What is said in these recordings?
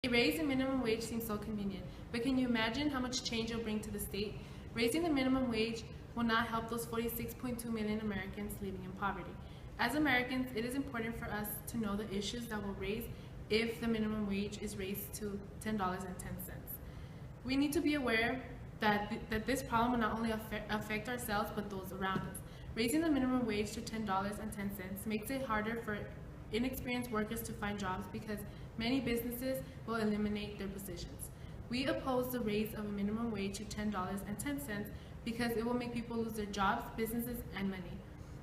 A raise in minimum wage seems so convenient, but can you imagine how much change it'll bring to the state? Raising the minimum wage will not help those 46.2 million Americans living in poverty. As Americans, it is important for us to know the issues that will raise if the minimum wage is raised to $10.10. We need to be aware that this problem will not only affect ourselves, but those around us. Raising the minimum wage to $10.10 makes it harder for inexperienced workers to find jobs because many businesses will eliminate their positions. We oppose the raise of a minimum wage to $10.10 because it will make people lose their jobs, businesses, and money.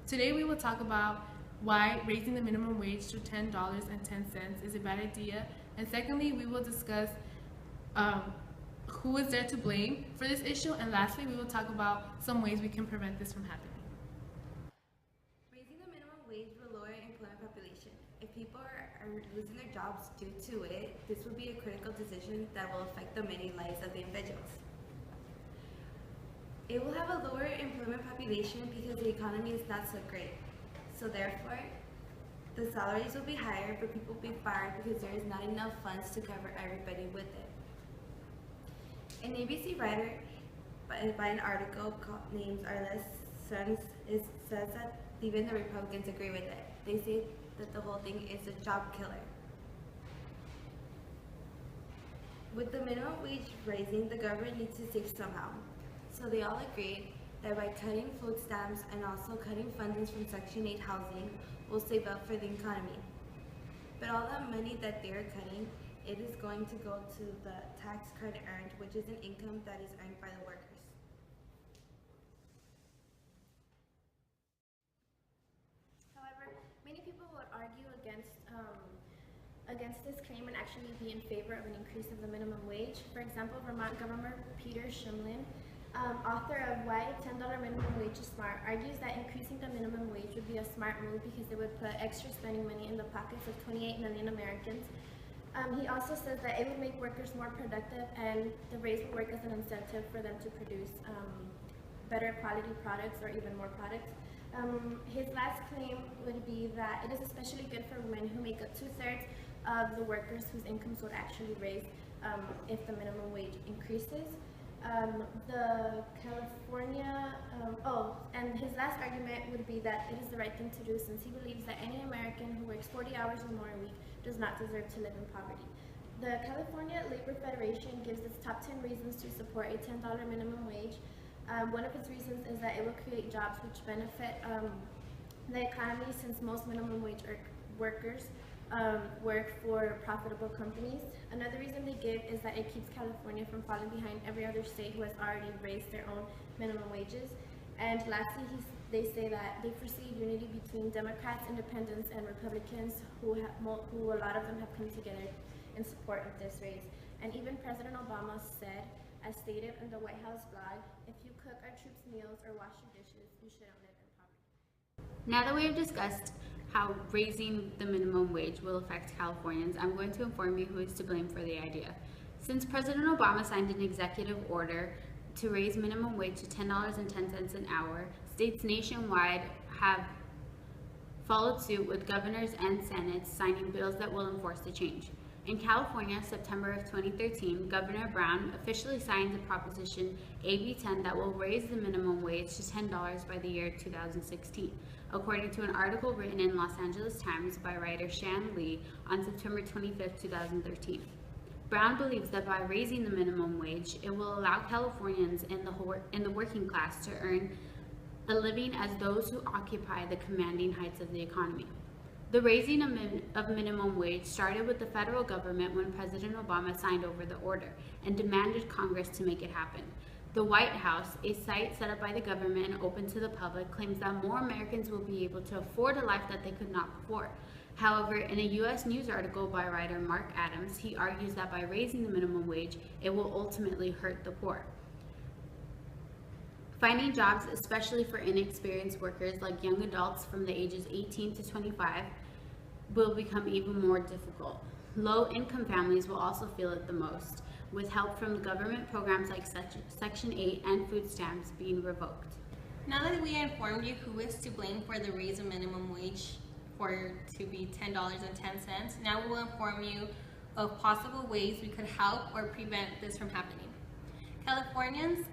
Today we will talk about why raising the minimum wage to $10.10 is a bad idea, and secondly, we will discuss who is there to blame for this issue, and lastly, we will talk about some ways we can prevent this from happening. Raising the minimum wage will lower employment population. If people are losing their jobs due to it, this will be a critical decision that will affect the many lives of the individuals. It will have a lower employment population because the economy is not so great. So therefore, the salaries will be higher, but people will be fired because there is not enough funds to cover everybody with it. An ABC writer by an article named Arciniega says that even the Republicans agree with it. They say that the whole thing is a job killer. With the minimum wage rising, the government needs to save somehow. So they all agreed that by cutting food stamps and also cutting fundings from Section 8 housing will save up for the economy. But all that money that they're cutting, it is going to go to the tax credit earned, which is an income that is earned by the workers. However, many people would argue against this claim and actually be in favor of an increase of the minimum wage. For example, Vermont Governor Peter Shumlin, author of Why $10 Minimum Wage is Smart, argues that increasing the minimum wage would be a smart move because it would put extra spending money in the pockets of 28 million Americans. He also says that it would make workers more productive, and the raise will work as an incentive for them to produce better quality products or even more products. His last claim would be that it is especially good for women who make up 2/3 of the workers whose incomes would actually raise if the minimum wage increases. And his last argument would be that it is the right thing to do since he believes that any American who works 40 hours or more a week does not deserve to live in poverty. The California Labor Federation gives its top 10 reasons to support a $10 minimum wage. One of its reasons is that it will create jobs which benefit the economy since most minimum wage workers work for profitable companies. Another reason they give is that it keeps California from falling behind every other state who has already raised their own minimum wages. And lastly, they say that they foresee unity between Democrats, Independents, and Republicans who a lot of them have come together in support of this raise. And even President Obama said, as stated in the White House blog, if you cook our troops' meals or wash your dishes, you shouldn't live in poverty. Now that we have discussed how raising the minimum wage will affect Californians, I'm going to inform you who is to blame for the idea. Since President Obama signed an executive order to raise minimum wage to $10.10 an hour, states nationwide have followed suit with governors and senates signing bills that will enforce the change. In California, September of 2013, Governor Brown officially signed the Proposition AB 10 that will raise the minimum wage to $10 by the year 2016, according to an article written in Los Angeles Times by writer Shan Lee on September 25, 2013. Brown believes that by raising the minimum wage, it will allow Californians in the working class to earn a living as those who occupy the commanding heights of the economy. The raising of minimum wage started with the federal government when President Obama signed over the order and demanded Congress to make it happen. The White House, a site set up by the government and open to the public, claims that more Americans will be able to afford a life that they could not before. However, in a U.S. News article by writer Mark Adams, he argues that by raising the minimum wage, it will ultimately hurt the poor. Finding jobs, especially for inexperienced workers like young adults from the ages 18 to 25, will become even more difficult. Low-income families will also feel it the most, with help from government programs like Section 8 and food stamps being revoked. Now that we informed you who is to blame for the raise of minimum wage to be $10.10, now we will inform you of possible ways we could help or prevent this from happening. Californians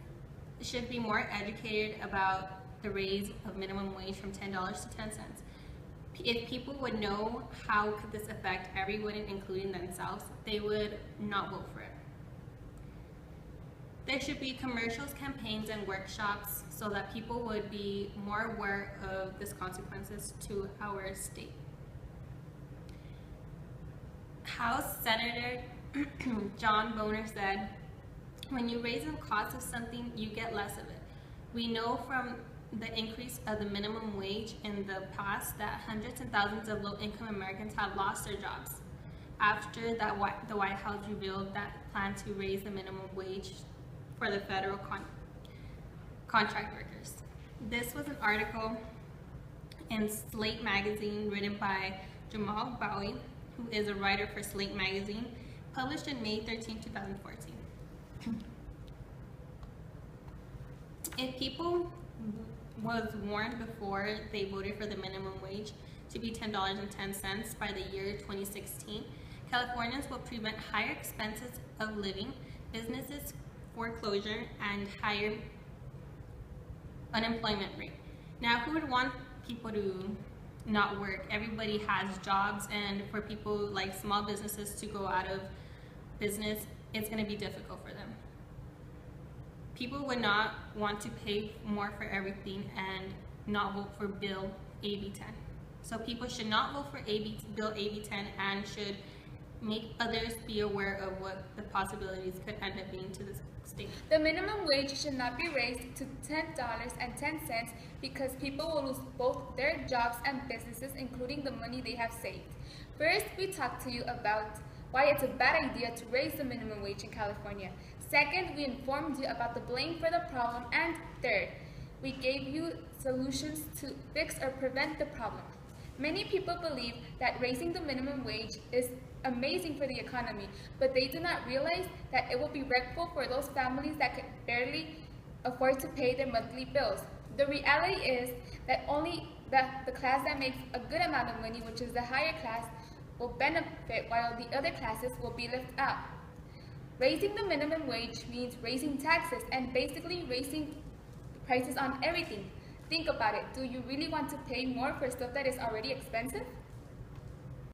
should be more educated about the raise of minimum wage from $10 to 10 cents. If people would know how could this affect everyone, including themselves, they would not vote for it. There should be commercials, campaigns, and workshops so that people would be more aware of these consequences to our state. House Senator John Boner said, "When you raise the cost of something, you get less of it. We know from the increase of the minimum wage in the past that hundreds and thousands of low-income Americans have lost their jobs after the White House revealed that plan to raise the minimum wage for the federal contract workers." This was an article in Slate magazine written by Jamal Bowie, who is a writer for Slate magazine, published in May 13, 2014. If people was warned before they voted for the minimum wage to be $10.10 by the year 2016, Californians will prevent higher expenses of living, businesses foreclosure, and higher unemployment rate. Now, who would want people to not work? Everybody has jobs, and for people like small businesses to go out of business, it's going to be difficult for them. People would not want to pay more for everything and not vote for Bill AB 10. So people should not vote for Bill AB 10 and should make others be aware of what the possibilities could end up being to this state. The minimum wage should not be raised to $10.10 because people will lose both their jobs and businesses, including the money they have saved. First, we talked to you about why it's a bad idea to raise the minimum wage in California. Second, we informed you about the blame for the problem. And third, we gave you solutions to fix or prevent the problem. Many people believe that raising the minimum wage is amazing for the economy, but they do not realize that it will be wreckful for those families that can barely afford to pay their monthly bills. The reality is that only the class that makes a good amount of money, which is the higher class, will benefit while the other classes will be left out. Raising the minimum wage means raising taxes and basically raising prices on everything. Think about it. Do you really want to pay more for stuff that is already expensive?